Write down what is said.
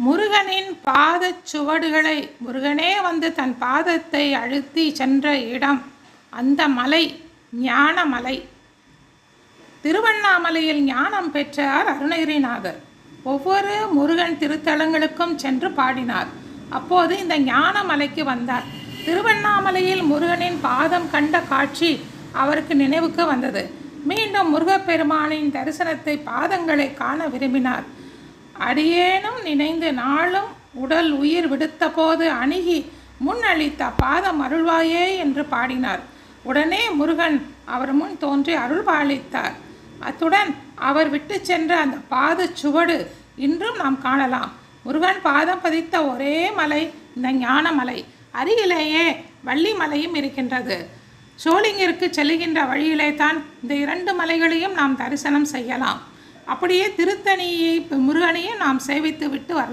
முருகனின் பாதச் சுவடுகளை முருகனே வந்து தன் பாதத்தை அழுத்தி சென்ற இடம் அந்த மலை ஞானமலை. திருவண்ணாமலையில் ஞானம் பெற்றார் அருணகிரிநாதர். ஒவ்வொரு முருகன் திருத்தலங்களுக்கும் சென்று பாடினார். அப்போது இந்த ஞானமலைக்கு வந்தார். திருவண்ணாமலையில் முருகனின் பாதம் கண்ட காட்சி அவருக்கு நினைவுக்கு வந்தது. மீண்டும் முருகப்பெருமானின் தரிசனத்தை பாதங்களை காண விரும்பினார். அடியேனும் நினைந்து நாளும் உடல் உயிர் விடுத்த போது அணுகி முன்னளித்த பாதம் அருள்வாயே என்று பாடினார். உடனே முருகன் அவர் முன் தோன்றி அருள்பாலித்தார். அத்துடன் அவர் விட்டு சென்ற அந்த பாத சுவடு இன்றும் நாம் காணலாம். முருகன் பாதம் பதித்த ஒரே மலை இந்த ஞானமலை. அருகிலேயே வள்ளிமலையும் இருக்கின்றது. சோளிங்கிற்கு செல்லுகின்ற வழியிலே தான் இந்த 2 மலைகளையும் நாம் தரிசனம் செய்யலாம். அப்படியே திருத்தணியை முருகனையும் நாம் சேவித்து விட்டு வரலாம்.